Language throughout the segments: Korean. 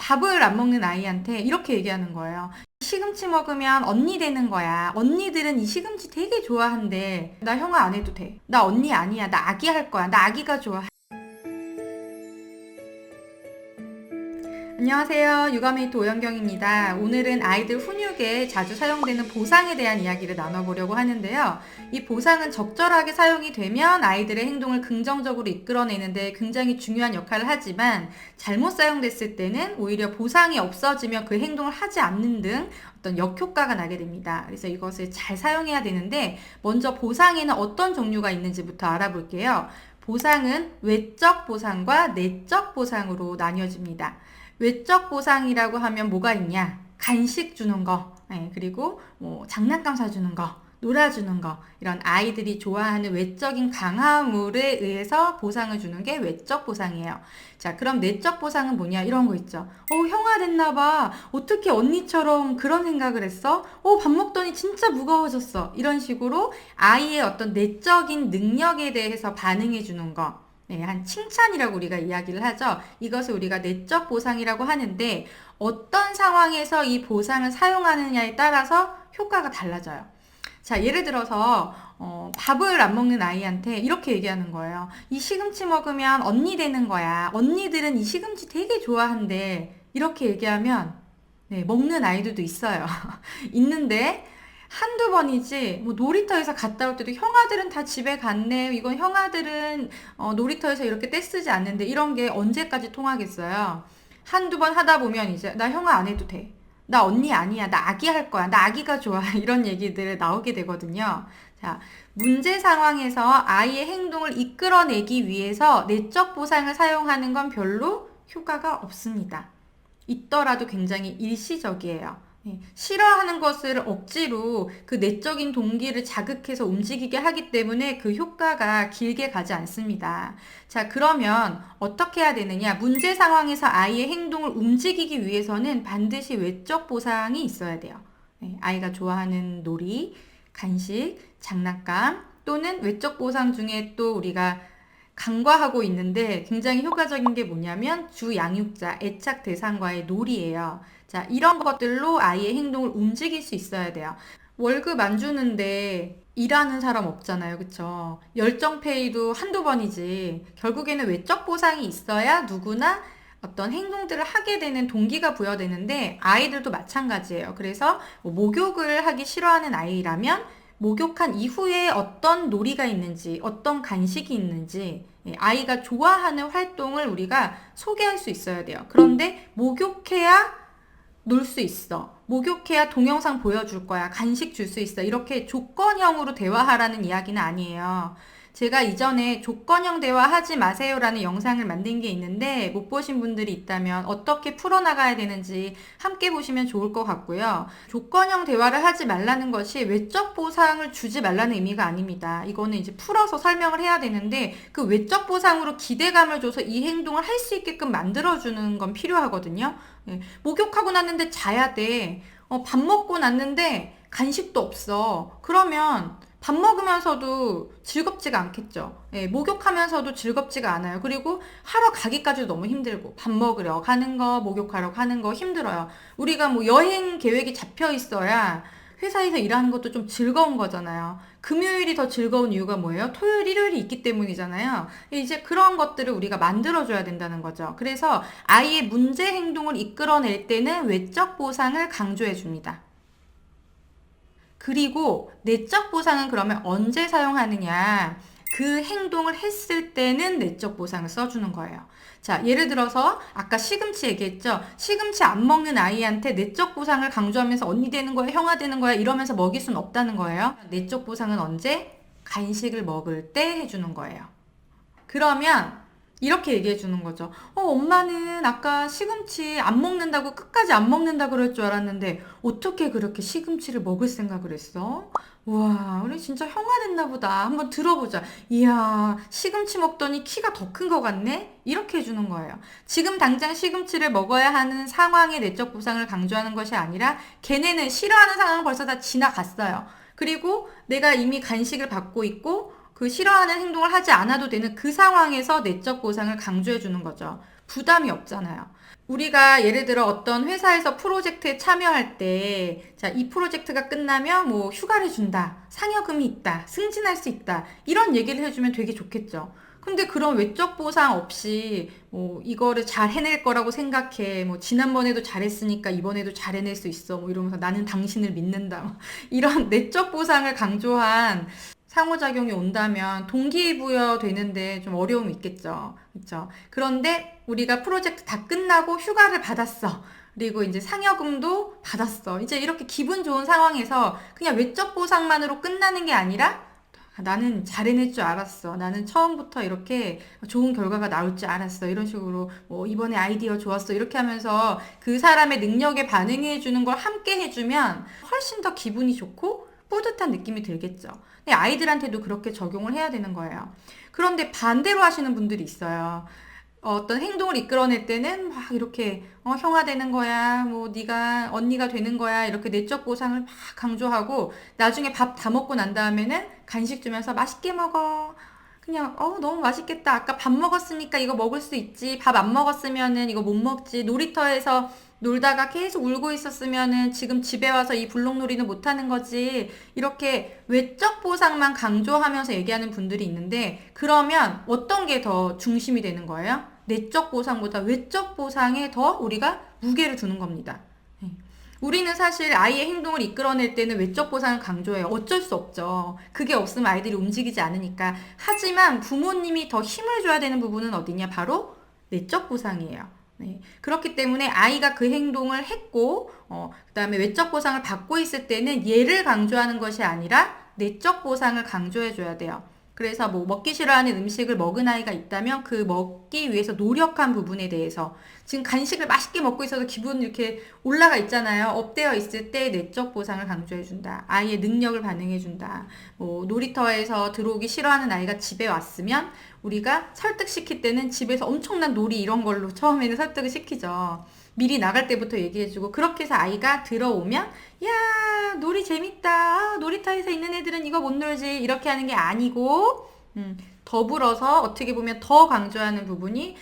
밥을 안 먹는 아이한테 이렇게 얘기하는 거예요. 시금치 먹으면 언니 되는 거야. 언니들은 이 시금치 되게 좋아한대. 나 형아 안 해도 돼. 나 언니 아니야. 나 아기 할 거야. 나 아기가 좋아. 안녕하세요. 육아메이트 오연경입니다. 오늘은 아이들 훈육에 자주 사용되는 보상에 대한 이야기를 나눠보려고 하는데요. 이 보상은 적절하게 사용이 되면 아이들의 행동을 긍정적으로 이끌어내는데 굉장히 중요한 역할을 하지만 잘못 사용됐을 때는 오히려 보상이 없어지며 그 행동을 하지 않는 등 어떤 역효과가 나게 됩니다. 그래서 이것을 잘 사용해야 되는데 먼저 보상에는 어떤 종류가 있는지부터 알아볼게요. 보상은 외적 보상과 내적 보상으로 나뉘어집니다. 외적 보상이라고 하면 뭐가 있냐? 간식 주는 거, 그리고 뭐 장난감 사주는 거, 놀아주는 거, 이런 아이들이 좋아하는 외적인 강화물에 의해서 보상을 주는 게 외적 보상이에요. 자, 그럼 내적 보상은 뭐냐? 이런 거 있죠. 형아 됐나 봐. 어떻게 언니처럼 그런 생각을 했어? 밥 먹더니 진짜 무거워졌어. 이런 식으로 아이의 어떤 내적인 능력에 대해서 반응해 주는 거. 네, 한 칭찬이라고 우리가 이야기를 하죠. 이것을 우리가 내적 보상이라고 하는데 어떤 상황에서 이 보상을 사용하느냐에 따라서 효과가 달라져요. 자, 예를 들어서 밥을 안 먹는 아이한테 이렇게 얘기하는 거예요. 이 시금치 먹으면 언니 되는 거야. 언니들은 이 시금치 되게 좋아한대. 이렇게 얘기하면 네, 먹는 아이들도 있어요. 있는데 한두 번이지 뭐 놀이터에서 갔다 올 때도 형아들은 다 집에 갔네. 이건 형아들은 놀이터에서 이렇게 떼쓰지 않는데 이런 게 언제까지 통하겠어요. 한두 번 하다 보면 이제 나 형아 안 해도 돼. 나 언니 아니야. 나 아기 할 거야. 나 아기가 좋아. 이런 얘기들 나오게 되거든요. 자, 문제 상황에서 아이의 행동을 이끌어내기 위해서 내적 보상을 사용하는 건 별로 효과가 없습니다. 있더라도 굉장히 일시적이에요. 싫어하는 것을 억지로 그 내적인 동기를 자극해서 움직이게 하기 때문에 그 효과가 길게 가지 않습니다. 자, 그러면 어떻게 해야 되느냐? 문제 상황에서 아이의 행동을 움직이기 위해서는 반드시 외적 보상이 있어야 돼요. 아이가 좋아하는 놀이, 간식, 장난감 또는 외적 보상 중에 또 우리가 간과하고 있는데 굉장히 효과적인 게 뭐냐면 주 양육자, 애착 대상과의 놀이예요. 자, 이런 것들로 아이의 행동을 움직일 수 있어야 돼요. 월급 안 주는데 일하는 사람 없잖아요. 그쵸? 열정페이도 한두 번이지. 결국에는 외적 보상이 있어야 누구나 어떤 행동들을 하게 되는 동기가 부여되는데 아이들도 마찬가지예요. 그래서 뭐 목욕을 하기 싫어하는 아이라면 목욕한 이후에 어떤 놀이가 있는지, 어떤 간식이 있는지, 아이가 좋아하는 활동을 우리가 소개할 수 있어야 돼요. 그런데 목욕해야 놀 수 있어. 목욕해야 동영상 보여줄 거야. 간식 줄 수 있어. 이렇게 조건형으로 대화하라는 이야기는 아니에요. 제가 이전에 조건형 대화하지 마세요라는 영상을 만든 게 있는데 못 보신 분들이 있다면 어떻게 풀어나가야 되는지 함께 보시면 좋을 것 같고요. 조건형 대화를 하지 말라는 것이 외적 보상을 주지 말라는 의미가 아닙니다. 이거는 이제 풀어서 설명을 해야 되는데 그 외적 보상으로 기대감을 줘서 이 행동을 할 수 있게끔 만들어주는 건 필요하거든요. 목욕하고 났는데 자야 돼. 밥 먹고 났는데 간식도 없어. 그러면 밥 먹으면서도 즐겁지가 않겠죠. 목욕하면서도 즐겁지가 않아요. 그리고 하러 가기까지도 너무 힘들고, 밥 먹으러 가는 거, 목욕하러 가는 거 힘들어요. 우리가 뭐 여행 계획이 잡혀 있어야 회사에서 일하는 것도 좀 즐거운 거잖아요. 금요일이 더 즐거운 이유가 뭐예요? 토요일, 일요일이 있기 때문이잖아요. 이제 그런 것들을 우리가 만들어줘야 된다는 거죠. 그래서 아이의 문제 행동을 이끌어낼 때는 외적 보상을 강조해 줍니다. 그리고 내적 보상은 그러면 언제 사용하느냐? 그 행동을 했을 때는 내적 보상을 써주는 거예요. 자, 예를 들어서 아까 시금치 얘기했죠? 시금치 안 먹는 아이한테 내적 보상을 강조하면서 언니 되는 거야, 형아 되는 거야 이러면서 먹일 수는 없다는 거예요. 내적 보상은 언제? 간식을 먹을 때 해주는 거예요. 그러면 이렇게 얘기해 주는 거죠. 엄마는 아까 시금치 안 먹는다고 끝까지 안 먹는다 그럴 줄 알았는데 어떻게 그렇게 시금치를 먹을 생각을 했어? 와, 우리 진짜 형아 됐나 보다. 한번 들어보자. 이야, 시금치 먹더니 키가 더 큰 것 같네? 이렇게 해주는 거예요. 지금 당장 시금치를 먹어야 하는 상황의 내적 보상을 강조하는 것이 아니라 걔네는 싫어하는 상황은 벌써 다 지나갔어요. 그리고 내가 이미 간식을 받고 있고 그 싫어하는 행동을 하지 않아도 되는 그 상황에서 내적 보상을 강조해 주는 거죠. 부담이 없잖아요. 우리가 예를 들어 어떤 회사에서 프로젝트에 참여할 때, 자, 이 프로젝트가 끝나면 뭐 휴가를 준다, 상여금이 있다, 승진할 수 있다, 이런 얘기를 해주면 되게 좋겠죠. 근데 그런 외적 보상 없이 뭐 이거를 잘 해낼 거라고 생각해. 뭐 지난번에도 잘했으니까 이번에도 잘 해낼 수 있어. 뭐 이러면서 나는 당신을 믿는다. 뭐 이런 내적 보상을 강조한 상호작용이 온다면 동기부여 되는데 좀 어려움이 있겠죠. 그렇죠? 그런데 우리가 프로젝트 다 끝나고 휴가를 받았어. 그리고 이제 상여금도 받았어. 이제 이렇게 기분 좋은 상황에서 그냥 외적 보상만으로 끝나는 게 아니라 나는 잘 해낼 줄 알았어. 나는 처음부터 이렇게 좋은 결과가 나올 줄 알았어. 이런 식으로 뭐 이번에 아이디어 좋았어. 이렇게 하면서 그 사람의 능력에 반응해 주는 걸 함께 해주면 훨씬 더 기분이 좋고 뿌듯한 느낌이 들겠죠. 근데 아이들한테도 그렇게 적용을 해야 되는 거예요. 그런데 반대로 하시는 분들이 있어요. 어떤 행동을 이끌어낼 때는 막 이렇게 형아 되는 거야, 뭐 네가 언니가 되는 거야 이렇게 내적 보상을 막 강조하고 나중에 밥 다 먹고 난 다음에는 간식 주면서 맛있게 먹어. 그냥 너무 맛있겠다. 아까 밥 먹었으니까 이거 먹을 수 있지. 밥 안 먹었으면은 이거 못 먹지. 놀이터에서 놀다가 계속 울고 있었으면은 지금 집에 와서 이 블록놀이는 못 하는 거지. 이렇게 외적 보상만 강조하면서 얘기하는 분들이 있는데 그러면 어떤 게 더 중심이 되는 거예요? 내적 보상보다 외적 보상에 더 우리가 무게를 두는 겁니다. 네. 우리는 사실 아이의 행동을 이끌어낼 때는 외적 보상을 강조해요. 어쩔 수 없죠. 그게 없으면 아이들이 움직이지 않으니까. 하지만 부모님이 더 힘을 줘야 되는 부분은 어디냐? 바로 내적 보상이에요. 네. 그렇기 때문에 아이가 그 행동을 했고, 그 다음에 외적 보상을 받고 있을 때는 얘를 강조하는 것이 아니라 내적 보상을 강조해줘야 돼요. 그래서 뭐 먹기 싫어하는 음식을 먹은 아이가 있다면 그 먹기 위해서 노력한 부분에 대해서 지금 간식을 맛있게 먹고 있어서 기분 이렇게 올라가 있잖아요. 업되어 있을 때 내적 보상을 강조해준다. 아이의 능력을 반영해준다. 뭐 놀이터에서 들어오기 싫어하는 아이가 집에 왔으면 우리가 설득시킬 때는 집에서 엄청난 놀이 이런 걸로 처음에는 설득을 시키죠. 미리 나갈 때부터 얘기해주고 그렇게 해서 아이가 들어오면 야 놀이 재밌다. 놀이터에서 있는 애들은 이거 못 놀지. 이렇게 하는 게 아니고 더불어서 어떻게 보면 더 강조하는 부분이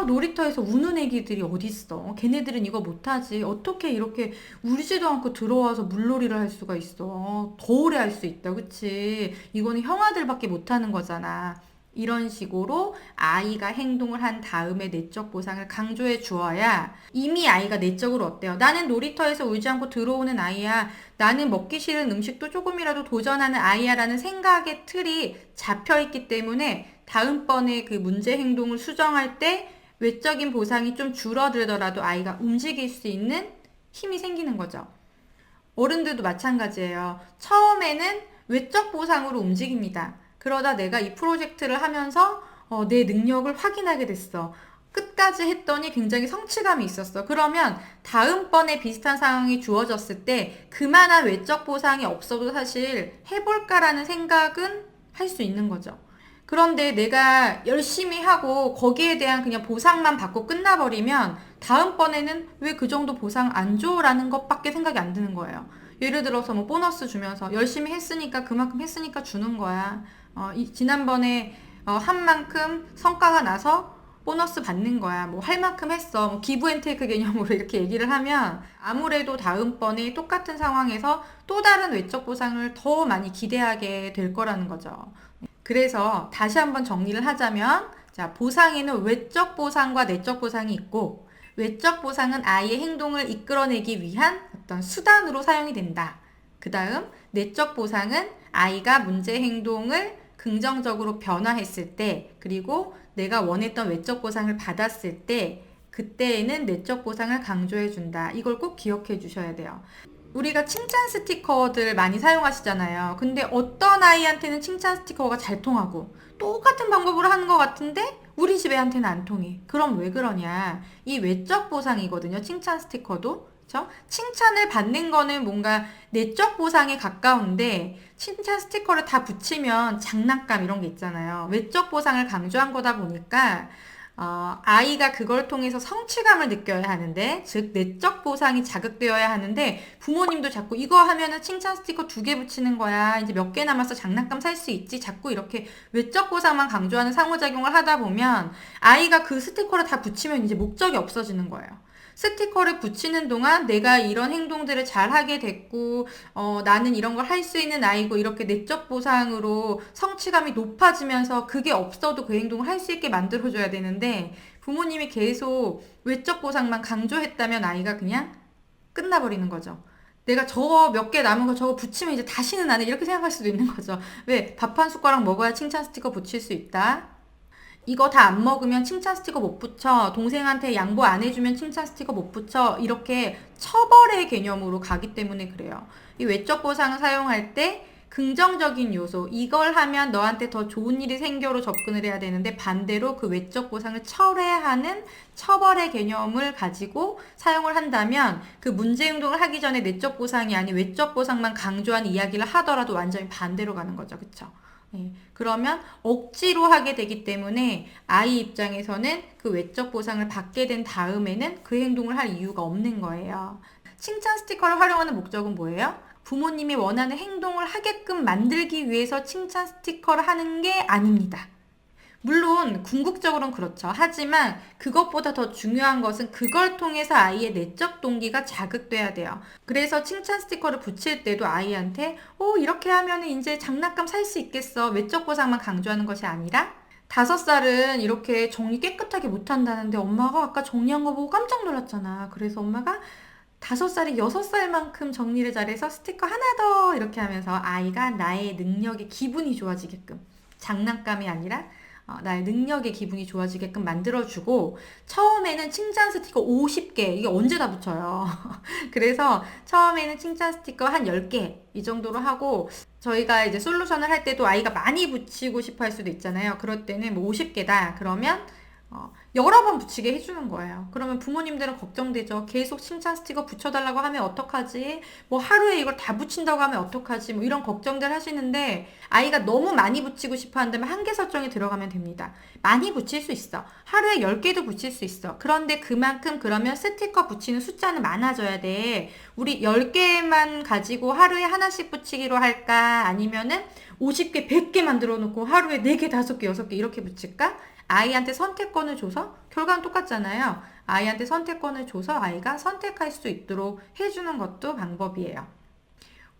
놀이터에서 우는 애기들이 어딨어. 걔네들은 이거 못하지. 어떻게 이렇게 울지도 않고 들어와서 물놀이를 할 수가 있어. 더 오래 할 수 있다. 그치? 이거는 형아들밖에 못하는 거잖아. 이런 식으로 아이가 행동을 한 다음에 내적 보상을 강조해 주어야 이미 아이가 내적으로 어때요? 나는 놀이터에서 울지 않고 들어오는 아이야. 나는 먹기 싫은 음식도 조금이라도 도전하는 아이야 라는 생각의 틀이 잡혀 있기 때문에 다음번에 그 문제 행동을 수정할 때 외적인 보상이 좀 줄어들더라도 아이가 움직일 수 있는 힘이 생기는 거죠. 어른들도 마찬가지예요. 처음에는 외적 보상으로 움직입니다. 그러다 내가 이 프로젝트를 하면서 내 능력을 확인하게 됐어. 끝까지 했더니 굉장히 성취감이 있었어. 그러면 다음번에 비슷한 상황이 주어졌을 때 그만한 외적 보상이 없어도 사실 해볼까라는 생각은 할 수 있는 거죠. 그런데 내가 열심히 하고 거기에 대한 그냥 보상만 받고 끝나버리면 다음번에는 왜 그 정도 보상 안 줘? 라는 것밖에 생각이 안 드는 거예요. 예를 들어서 뭐 보너스 주면서 열심히 했으니까 그만큼 했으니까 주는 거야. 지난번에 한 만큼 성과가 나서 보너스 받는 거야. 뭐 할 만큼 했어. 뭐 기브앤테이크 개념으로 이렇게 얘기를 하면 아무래도 다음번에 똑같은 상황에서 또 다른 외적 보상을 더 많이 기대하게 될 거라는 거죠. 그래서 다시 한번 정리를 하자면 자, 보상에는 외적 보상과 내적 보상이 있고 외적 보상은 아이의 행동을 이끌어내기 위한 어떤 수단으로 사용이 된다. 그 다음 내적 보상은 아이가 문제 행동을 긍정적으로 변화했을 때 그리고 내가 원했던 외적 보상을 받았을 때 그때에는 내적 보상을 강조해 준다. 이걸 꼭 기억해 주셔야 돼요. 우리가 칭찬 스티커들 많이 사용하시잖아요. 근데 어떤 아이한테는 칭찬 스티커가 잘 통하고 똑같은 방법으로 하는 것 같은데 우리 집 애한테는 안 통해. 그럼 왜 그러냐? 이 외적 보상이거든요. 칭찬 스티커도. 그쵸? 칭찬을 받는 거는 뭔가 내적 보상에 가까운데 칭찬 스티커를 다 붙이면 장난감 이런 게 있잖아요. 외적 보상을 강조한 거다 보니까 아이가 그걸 통해서 성취감을 느껴야 하는데, 즉 내적 보상이 자극되어야 하는데 부모님도 자꾸 이거 하면은 칭찬 스티커 2개 붙이는 거야. 이제 몇 개 남았어. 장난감 살 수 있지. 자꾸 이렇게 외적 보상만 강조하는 상호작용을 하다 보면 아이가 그 스티커를 다 붙이면 이제 목적이 없어지는 거예요. 스티커를 붙이는 동안 내가 이런 행동들을 잘 하게 됐고, 나는 이런 걸 할 수 있는 아이고, 이렇게 내적 보상으로 성취감이 높아지면서 그게 없어도 그 행동을 할 수 있게 만들어줘야 되는데, 부모님이 계속 외적 보상만 강조했다면 아이가 그냥 끝나버리는 거죠. 내가 저거 몇 개 남은 거 저거 붙이면 이제 다시는 안 해. 이렇게 생각할 수도 있는 거죠. 왜? 밥 한 숟가락 먹어야 칭찬 스티커 붙일 수 있다. 이거 다 안 먹으면 칭찬 스티커 못 붙여. 동생한테 양보 안 해주면 칭찬 스티커 못 붙여. 이렇게 처벌의 개념으로 가기 때문에 그래요. 이 외적 보상을 사용할 때 긍정적인 요소, 이걸 하면 너한테 더 좋은 일이 생겨로 접근을 해야 되는데 반대로 그 외적 보상을 철회하는 처벌의 개념을 가지고 사용을 한다면 그 문제 행동을 하기 전에 내적 보상이 아닌 외적 보상만 강조한 이야기를 하더라도 완전히 반대로 가는 거죠. 그쵸? 네, 그러면 억지로 하게 되기 때문에 아이 입장에서는 그 외적 보상을 받게 된 다음에는 그 행동을 할 이유가 없는 거예요. 칭찬 스티커를 활용하는 목적은 뭐예요? 부모님이 원하는 행동을 하게끔 만들기 위해서 칭찬 스티커를 하는 게 아닙니다. 물론 궁극적으로는 그렇죠. 하지만 그것보다 더 중요한 것은 그걸 통해서 아이의 내적 동기가 자극돼야 돼요. 그래서 칭찬 스티커를 붙일 때도 아이한테 이렇게 하면 이제 장난감 살 수 있겠어. 외적 보상만 강조하는 것이 아니라 5살은 이렇게 정리 깨끗하게 못한다는데 엄마가 아까 정리한 거 보고 깜짝 놀랐잖아. 그래서 엄마가 5살이 6살만큼 정리를 잘해서 스티커 하나 더 이렇게 하면서 아이가 나의 능력에 기분이 좋아지게끔 장난감이 아니라 나의 능력의 기분이 좋아지게끔 만들어주고 처음에는 칭찬 스티커 50개 이게 언제 다 붙여요. 그래서 처음에는 칭찬 스티커 한 10개 이 정도로 하고 저희가 이제 솔루션을 할 때도 아이가 많이 붙이고 싶어 할 수도 있잖아요. 그럴 때는 뭐 50개다 그러면 여러 번 붙이게 해주는 거예요. 그러면 부모님들은 걱정되죠. 계속 칭찬 스티커 붙여달라고 하면 어떡하지? 뭐 하루에 이걸 다 붙인다고 하면 어떡하지? 뭐 이런 걱정들 하시는데 아이가 너무 많이 붙이고 싶어 한다면 한계 설정에 들어가면 됩니다. 많이 붙일 수 있어. 하루에 10개도 붙일 수 있어. 그런데 그만큼 그러면 스티커 붙이는 숫자는 많아져야 돼. 우리 10개만 가지고 하루에 하나씩 붙이기로 할까? 아니면은 50개, 100개 만들어 놓고 하루에 4개, 5개, 6개 이렇게 붙일까? 아이한테 선택권을 줘서 결과는 똑같잖아요. 아이한테 선택권을 줘서 아이가 선택할 수 있도록 해주는 것도 방법이에요.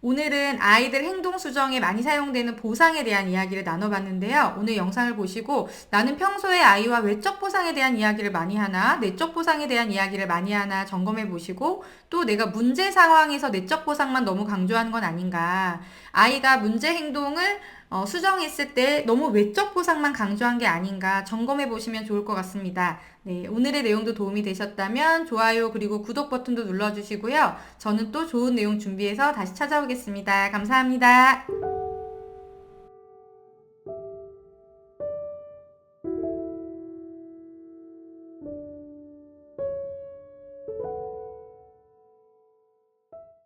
오늘은 아이들 행동 수정에 많이 사용되는 보상에 대한 이야기를 나눠봤는데요. 오늘 영상을 보시고 나는 평소에 아이와 외적 보상에 대한 이야기를 많이 하나, 내적 보상에 대한 이야기를 많이 하나 점검해 보시고 또 내가 문제 상황에서 내적 보상만 너무 강조하는 건 아닌가. 아이가 문제 행동을 수정했을 때 너무 외적 보상만 강조한 게 아닌가 점검해 보시면 좋을 것 같습니다. 네, 오늘의 내용도 도움이 되셨다면 좋아요 그리고 구독 버튼도 눌러주시고요. 저는 또 좋은 내용 준비해서 다시 찾아오겠습니다. 감사합니다.